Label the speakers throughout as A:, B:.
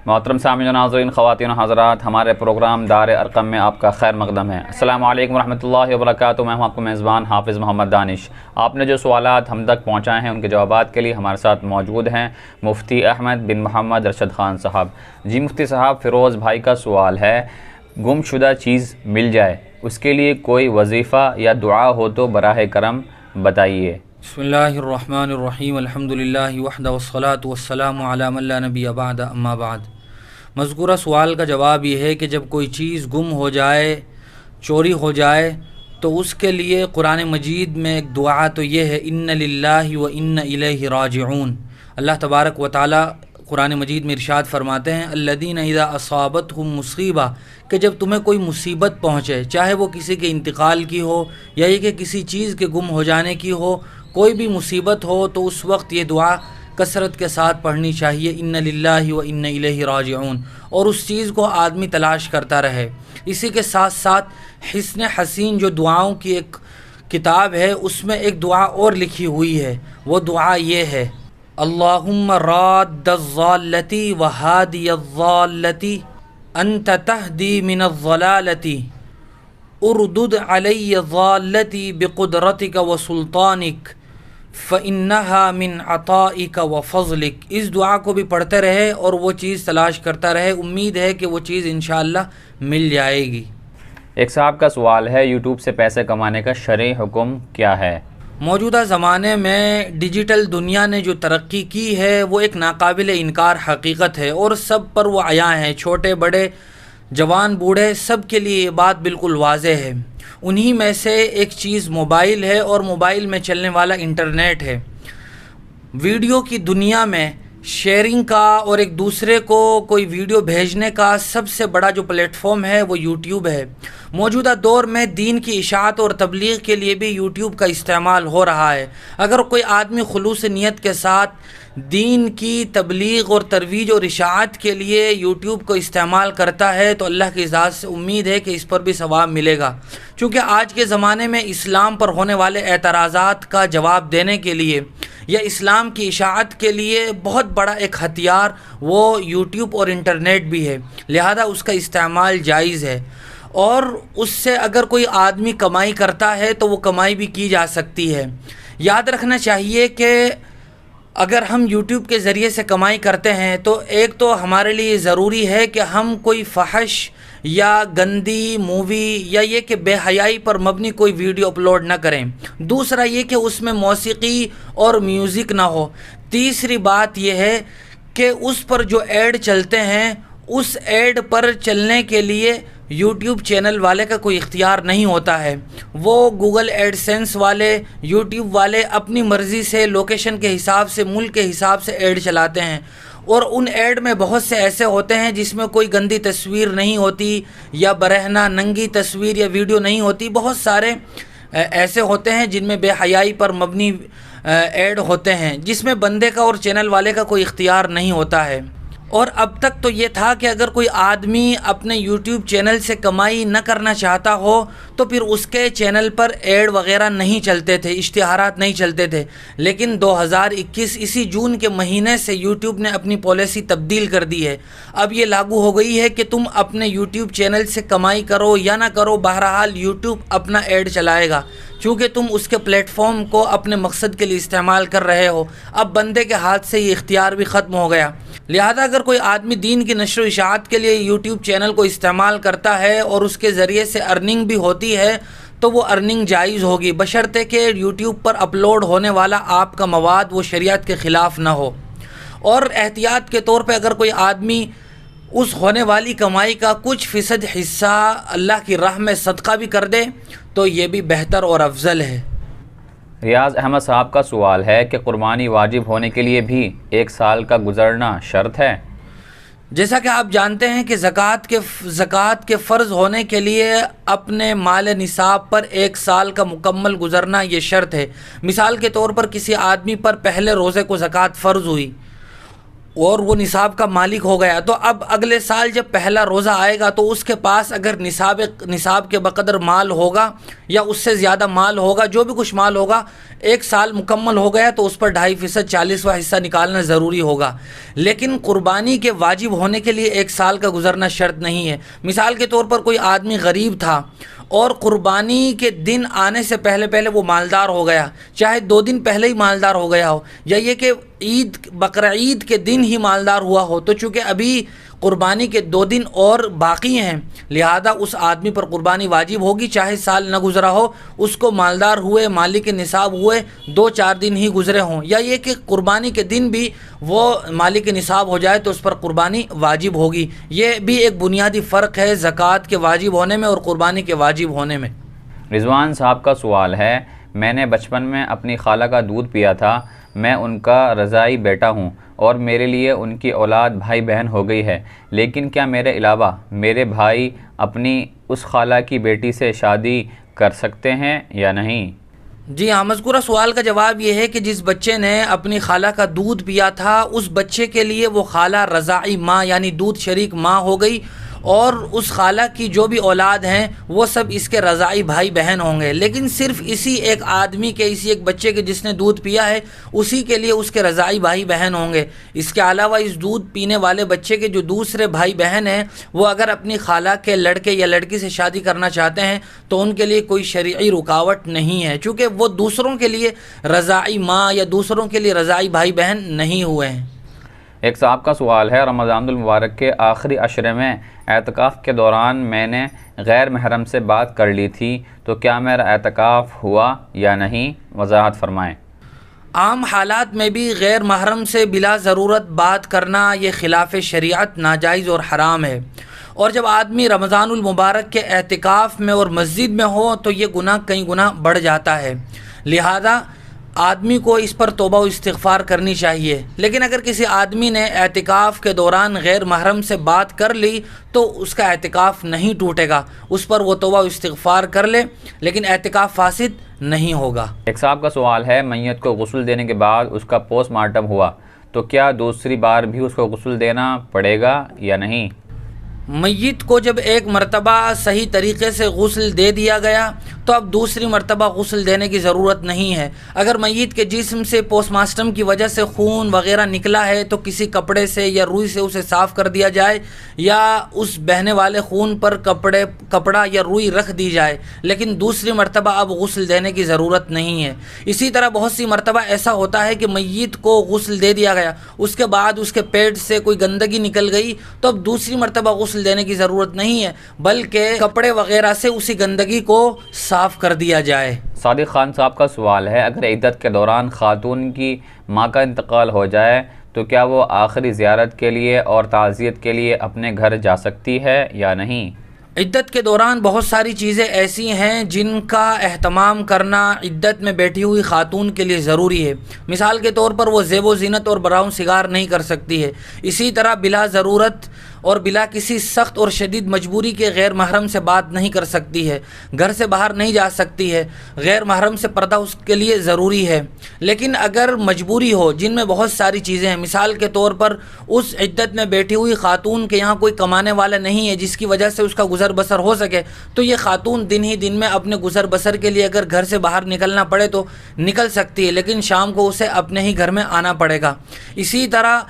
A: محترم سامعین و ناظرین، خواتین و حضرات، ہمارے پروگرام دار ارقم میں آپ کا خیر مقدم ہے۔ السلام علیکم ورحمۃ اللہ وبرکاتہ۔ میں ہوں آپ کا میزبان حافظ محمد دانش۔ آپ نے جو سوالات ہم تک پہنچائے ہیں ان کے جوابات کے لیے ہمارے ساتھ موجود ہیں مفتی احمد بن محمد ارشد خان صاحب۔ جی مفتی صاحب، فیروز بھائی کا سوال ہے، گم شدہ چیز مل جائے اس کے لیے کوئی وظیفہ یا دعا ہو تو براہ کرم بتائیے۔
B: بسم اللہ الرحمن الرحیم، الحمدللہ وحدہ والصلاة والسلام علی من لا نبی بعد، اما بعد۔ مذکورہ سوال کا جواب یہ ہے کہ جب کوئی چیز گم ہو جائے، چوری ہو جائے، تو اس کے لیے قرآن مجید میں ایک دعا تو یہ ہے، ان للہ و ان الیہ راجعون۔ اللہ تبارک و تعالی قرآن مجید میں ارشاد فرماتے ہیں، الذین اذا اصابتہم مصیبہ، کہ جب تمہیں کوئی مصیبت پہنچے، چاہے وہ کسی کے انتقال کی ہو یا یہ کہ کسی چیز کے گم ہو جانے کی ہو، کوئی بھی مصیبت ہو تو اس وقت یہ دعا کثرت کے ساتھ پڑھنی چاہیے، ان للہ و ان الیہ راجعون، اور اس چیز کو آدمی تلاش کرتا رہے۔ اسی کے ساتھ ساتھ حسن حسین جو دعاؤں کی ایک کتاب ہے، اس میں ایک دعا اور لکھی ہوئی ہے، وہ دعا یہ ہے، اللہم راد الضالتی وہادی الضالتی انت تہدی من الضلالتی اردد علی ضالتی بقدرتک وسلطانک فإنہا من عطائک وفضلک۔ اس دعا کو بھی پڑھتے رہے اور وہ چیز تلاش کرتا رہے، امید ہے کہ وہ چیز انشاءاللہ مل جائے گی۔
A: ایک صاحب کا سوال ہے، یوٹیوب سے پیسے کمانے کا شرعی حکم کیا ہے؟
B: موجودہ زمانے میں ڈیجیٹل دنیا نے جو ترقی کی ہے وہ ایک ناقابل انکار حقیقت ہے، اور سب پر وہ عیاں ہے، چھوٹے بڑے جوان بوڑھے سب کے لیے یہ بات بالکل واضح ہے۔ انہی میں سے ایک چیز موبائل ہے، اور موبائل میں چلنے والا انٹرنیٹ ہے۔ ویڈیو کی دنیا میں شیئرنگ کا اور ایک دوسرے کو کوئی ویڈیو بھیجنے کا سب سے بڑا جو پلیٹ فارم ہے وہ یوٹیوب ہے۔ موجودہ دور میں دین کی اشاعت اور تبلیغ کے لیے بھی یوٹیوب کا استعمال ہو رہا ہے۔ اگر کوئی آدمی خلوص نیت کے ساتھ دین کی تبلیغ اور ترویج اور اشاعت کے لیے یوٹیوب کو استعمال کرتا ہے تو اللہ کی ذات سے امید ہے کہ اس پر بھی ثواب ملے گا، چونکہ آج کے زمانے میں اسلام پر ہونے والے اعتراضات کا جواب دینے کے لیے یا اسلام کی اشاعت کے لیے بہت بڑا ایک ہتھیار وہ یوٹیوب اور انٹرنیٹ بھی ہے، لہذا اس کا استعمال جائز ہے، اور اس سے اگر کوئی آدمی کمائی کرتا ہے تو وہ کمائی بھی کی جا سکتی ہے۔ یاد رکھنا چاہیے کہ اگر ہم یوٹیوب کے ذریعے سے کمائی کرتے ہیں تو ایک تو ہمارے لیے ضروری ہے کہ ہم کوئی فحش یا گندی مووی یا یہ کہ بے حیائی پر مبنی کوئی ویڈیو اپلوڈ نہ کریں، دوسرا یہ کہ اس میں موسیقی اور میوزک نہ ہو، تیسری بات یہ ہے کہ اس پر جو ایڈ چلتے ہیں اس ایڈ پر چلنے کے لیے یوٹیوب چینل والے کا کوئی اختیار نہیں ہوتا ہے، وہ گوگل ایڈ سینس والے، یوٹیوب والے اپنی مرضی سے لوکیشن کے حساب سے، ملک کے حساب سے ایڈ چلاتے ہیں، اور ان ایڈ میں بہت سے ایسے ہوتے ہیں جس میں کوئی گندی تصویر نہیں ہوتی یا برہنہ ننگی تصویر یا ویڈیو نہیں ہوتی، بہت سارے ایسے ہوتے ہیں جن میں بے حیائی پر مبنی ایڈ ہوتے ہیں جس میں بندے کا اور چینل والے کا کوئی اختیار نہیں ہوتا ہے۔ اور اب تک تو یہ تھا کہ اگر کوئی آدمی اپنے یوٹیوب چینل سے کمائی نہ کرنا چاہتا ہو تو پھر اس کے چینل پر ایڈ وغیرہ نہیں چلتے تھے، اشتہارات نہیں چلتے تھے، لیکن 2021 اسی جون کے مہینے سے یوٹیوب نے اپنی پالیسی تبدیل کر دی ہے۔ اب یہ لاگو ہو گئی ہے کہ تم اپنے یوٹیوب چینل سے کمائی کرو یا نہ کرو، بہرحال یوٹیوب اپنا ایڈ چلائے گا، چونکہ تم اس کے پلیٹ فارم کو اپنے مقصد کے لیے استعمال کر رہے ہو۔ اب بندے کے ہاتھ سے یہ اختیار بھی ختم ہو گیا، لہذا اگر کوئی آدمی دین کی نشر و اشاعت کے لیے یوٹیوب چینل کو استعمال کرتا ہے اور اس کے ذریعے سے ارننگ بھی ہوتی ہے تو وہ ارننگ جائز ہوگی، بشرطے کہ یوٹیوب پر اپلوڈ ہونے والا آپ کا مواد وہ شریعت کے خلاف نہ ہو۔ اور احتیاط کے طور پہ اگر کوئی آدمی اس ہونے والی کمائی کا کچھ فیصد حصہ اللہ کی راہ میں صدقہ بھی کر دے تو یہ بھی بہتر اور افضل ہے۔
A: ریاض احمد صاحب کا سوال ہے کہ قربانی واجب ہونے کے لیے بھی 1 سال کا گزرنا شرط ہے؟
B: جیسا کہ آپ جانتے ہیں کہ زکوٰۃ کے فرض ہونے کے لیے اپنے مال نصاب پر 1 سال کا مکمل گزرنا یہ شرط ہے۔ مثال کے طور پر کسی آدمی پر پہلے روزے کو زکوٰۃ فرض ہوئی، اور وہ نصاب کا مالک ہو گیا، تو اب اگلے سال جب پہلا روزہ آئے گا تو اس کے پاس اگر نصاب کے بقدر مال ہوگا یا اس سے زیادہ مال ہوگا، جو بھی کچھ مال ہوگا، ایک سال مکمل ہو گیا تو اس پر 2.5% 40واں حصہ نکالنا ضروری ہوگا۔ لیکن قربانی کے واجب ہونے کے لیے 1 سال کا گزرنا شرط نہیں ہے۔ مثال کے طور پر کوئی آدمی غریب تھا اور قربانی کے دن آنے سے پہلے وہ مالدار ہو گیا، چاہے 2 دن پہلے ہی مالدار ہو گیا ہو، یا یہ کہ بقرہ عید کے دن ہی مالدار ہوا ہو، تو چونکہ ابھی قربانی کے 2 دن اور باقی ہیں، لہذا اس آدمی پر قربانی واجب ہوگی، چاہے سال نہ گزرا ہو، اس کو مالدار ہوئے، مالک نصاب ہوئے 2-4 دن ہی گزرے ہوں، یا یہ کہ قربانی کے دن بھی وہ مالک نصاب ہو جائے تو اس پر قربانی واجب ہوگی۔ یہ بھی ایک بنیادی فرق ہے زکوٰۃ کے واجب ہونے میں اور قربانی کے واجب ہونے میں۔
A: رضوان صاحب کا سوال ہے، میں نے بچپن میں اپنی خالہ کا دودھ پیا تھا، میں ان کا رضاعی بیٹا ہوں اور میرے لیے ان کی اولاد بھائی بہن ہو گئی ہے، لیکن کیا میرے علاوہ میرے بھائی اپنی اس خالہ کی بیٹی سے شادی کر سکتے ہیں یا نہیں؟
B: جی ہاں، مذکورہ سوال کا جواب یہ ہے کہ جس بچے نے اپنی خالہ کا دودھ پیا تھا، اس بچے کے لیے وہ خالہ رضاعی ماں یعنی دودھ شریک ماں ہو گئی، اور اس خالہ کی جو بھی اولاد ہیں وہ سب اس کے رضاعی بھائی بہن ہوں گے، لیکن صرف اسی ایک آدمی کے، اسی ایک بچے کے جس نے دودھ پیا ہے، اسی کے لیے اس کے رضاعی بھائی بہن ہوں گے۔ اس کے علاوہ اس دودھ پینے والے بچے کے جو دوسرے بھائی بہن ہیں، وہ اگر اپنی خالہ کے لڑکے یا لڑکی سے شادی کرنا چاہتے ہیں تو ان کے لیے کوئی شرعی رکاوٹ نہیں ہے، چونکہ وہ دوسروں کے لیے رضاعی ماں یا دوسروں کے لیے رضاعی بھائی بہن نہیں ہوئے ہیں۔
A: ایک صاحب کا سوال ہے، رمضان المبارک کے آخری عشرے میں اعتکاف کے دوران میں نے غیر محرم سے بات کر لی تھی، تو کیا میرا اعتکاف ہوا یا نہیں؟ وضاحت فرمائیں۔
B: عام حالات میں بھی غیر محرم سے بلا ضرورت بات کرنا یہ خلاف شریعت، ناجائز اور حرام ہے، اور جب آدمی رمضان المبارک کے اعتکاف میں اور مسجد میں ہو تو یہ گناہ کئی گنا بڑھ جاتا ہے، لہذا آدمی کو اس پر توبہ و استغفار کرنی چاہیے۔ لیکن اگر کسی آدمی نے اعتکاف کے دوران غیر محرم سے بات کر لی تو اس کا اعتکاف نہیں ٹوٹے گا، اس پر وہ توبہ و استغفار کر لے، لیکن اعتکاف فاسد نہیں ہوگا۔
A: ایک صاحب کا سوال ہے، میت کو غسل دینے کے بعد اس کا پوسٹ مارٹم ہوا تو کیا دوسری بار بھی اس کو غسل دینا پڑے گا یا نہیں؟
B: میت کو جب ایک مرتبہ صحیح طریقے سے غسل دے دیا گیا تو اب دوسری مرتبہ غسل دینے کی ضرورت نہیں ہے۔ اگر میت کے جسم سے پوسٹ مارٹم کی وجہ سے خون وغیرہ نکلا ہے تو کسی کپڑے سے یا روئی سے اسے صاف کر دیا جائے، یا اس بہنے والے خون پر کپڑا یا روئی رکھ دی جائے، لیکن دوسری مرتبہ اب غسل دینے کی ضرورت نہیں ہے۔ اسی طرح بہت سی مرتبہ ایسا ہوتا ہے کہ میت کو غسل دے دیا گیا، اس کے بعد اس کے پیٹ سے کوئی گندگی نکل گئی تو اب دوسری مرتبہ غسل دینے کی ضرورت نہیں ہے، بلکہ کپڑے وغیرہ سے اسی گندگی کو صاف کر دیا جائے۔
A: صادق خان صاحب کا سوال ہے، اگر عدت کے دوران خاتون کی ماں کا انتقال ہو جائے تو کیا وہ آخری زیارت کے لیے اور تعزیت کے لیے اپنے گھر جا سکتی ہے یا نہیں؟
B: عدت کے دوران بہت ساری چیزیں ایسی ہیں جن کا اہتمام کرنا عدت میں بیٹھی ہوئی خاتون کے لیے ضروری ہے۔ مثال کے طور پر وہ زیب و زینت اور براؤن سگار نہیں کر سکتی ہے، اسی طرح بلا ضرورت اور بلا کسی سخت اور شدید مجبوری کے غیر محرم سے بات نہیں کر سکتی ہے، گھر سے باہر نہیں جا سکتی ہے، غیر محرم سے پردہ اس کے لیے ضروری ہے۔ لیکن اگر مجبوری ہو جن میں بہت ساری چیزیں ہیں، مثال کے طور پر اس عدت میں بیٹھی ہوئی خاتون کے یہاں کوئی کمانے والا نہیں ہے جس کی وجہ سے اس کا گزر بسر ہو سکے، تو یہ خاتون دن ہی دن میں اپنے گزر بسر کے لیے اگر گھر سے باہر نکلنا پڑے تو نکل سکتی ہے، لیکن شام کو اسے اپنے ہی گھر میں آنا پڑے گا۔ اسی طرح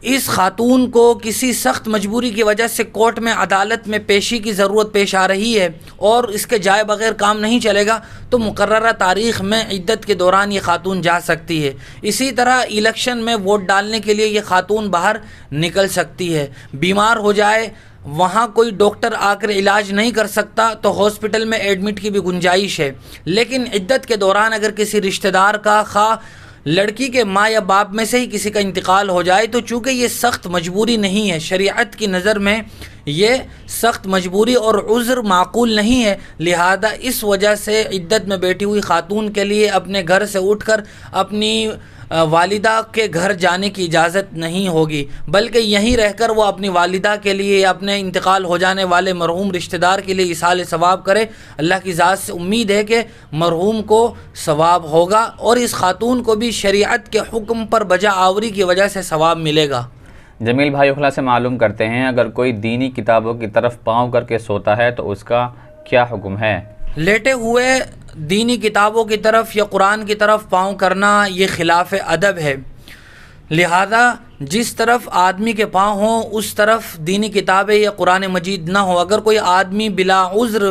B: اس خاتون کو کسی سخت مجبوری کی وجہ سے کورٹ میں عدالت میں پیشی کی ضرورت پیش آ رہی ہے اور اس کے جائے بغیر کام نہیں چلے گا تو مقررہ تاریخ میں عدت کے دوران یہ خاتون جا سکتی ہے۔ اسی طرح الیکشن میں ووٹ ڈالنے کے لیے یہ خاتون باہر نکل سکتی ہے۔ بیمار ہو جائے، وہاں کوئی ڈاکٹر آ کر علاج نہیں کر سکتا تو ہاسپٹل میں ایڈمٹ کی بھی گنجائش ہے، لیکن عدت کے دوران اگر کسی رشتہ دار کا، خواہ لڑکی کے ماں یا باپ میں سے ہی کسی کا انتقال ہو جائے تو چونکہ یہ سخت مجبوری نہیں ہے، شریعت کی نظر میں یہ سخت مجبوری اور عذر معقول نہیں ہے، لہذا اس وجہ سے عدت میں بیٹھی ہوئی خاتون کے لیے اپنے گھر سے اٹھ کر اپنی والدہ کے گھر جانے کی اجازت نہیں ہوگی، بلکہ یہیں رہ کر وہ اپنی والدہ کے لیے، اپنے انتقال ہو جانے والے مرحوم رشتہ دار کے لیے ایصال ثواب کرے۔ اللہ کی ذات سے امید ہے کہ مرحوم کو ثواب ہوگا اور اس خاتون کو بھی شریعت کے حکم پر بجا آوری کی وجہ سے ثواب ملے گا۔
A: جمیل بھائی اخلا سے معلوم کرتے ہیں، اگر کوئی دینی کتابوں کی طرف پاؤں کر کے سوتا ہے تو اس کا کیا حکم ہے؟
B: لیٹے ہوئے دینی کتابوں کی طرف یا قرآن کی طرف پاؤں کرنا یہ خلاف ادب ہے، لہذا جس طرف آدمی کے پاؤں ہوں اس طرف دینی کتابیں یا قرآن مجید نہ ہو۔ اگر کوئی آدمی بلا عذر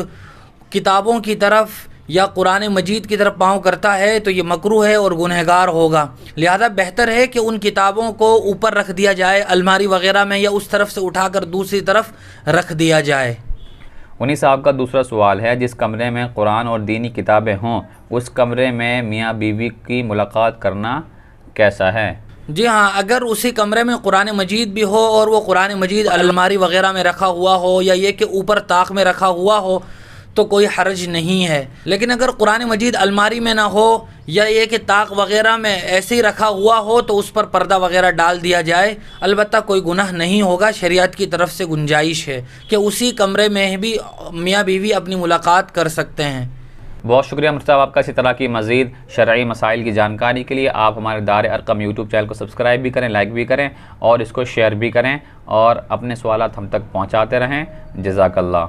B: کتابوں کی طرف یا قرآن مجید کی طرف پاؤں کرتا ہے تو یہ مکروہ ہے اور گنہگار ہوگا، لہذا بہتر ہے کہ ان کتابوں کو اوپر رکھ دیا جائے الماری وغیرہ میں، یا اس طرف سے اٹھا کر دوسری طرف رکھ دیا جائے۔
A: انہی صاحب کا دوسرا سوال ہے، جس کمرے میں قرآن اور دینی کتابیں ہوں اس کمرے میں میاں بیوی کی ملاقات کرنا کیسا ہے؟
B: جی ہاں، اگر اسی کمرے میں قرآن مجید بھی ہو اور وہ قرآن مجید الماری وغیرہ میں رکھا ہوا ہو یا یہ کہ اوپر طاق میں رکھا ہوا ہو تو کوئی حرج نہیں ہے، لیکن اگر قرآن مجید الماری میں نہ ہو یا یہ کہ طاق وغیرہ میں ایسے ہی رکھا ہوا ہو تو اس پر پردہ وغیرہ ڈال دیا جائے، البتہ کوئی گناہ نہیں ہوگا، شریعت کی طرف سے گنجائش ہے کہ اسی کمرے میں بھی میاں بیوی اپنی ملاقات کر سکتے ہیں۔
A: بہت شکریہ مفتی صاحب آپ کا، اسی طرح کی مزید شرعی مسائل کی جانکاری کے لیے آپ ہمارے دار ارقم یوٹیوب چینل کو سبسکرائب بھی کریں، لائک بھی کریں اور اس کو شیئر بھی کریں اور اپنے سوالات ہم تک پہنچاتے رہیں۔ جزاک اللہ۔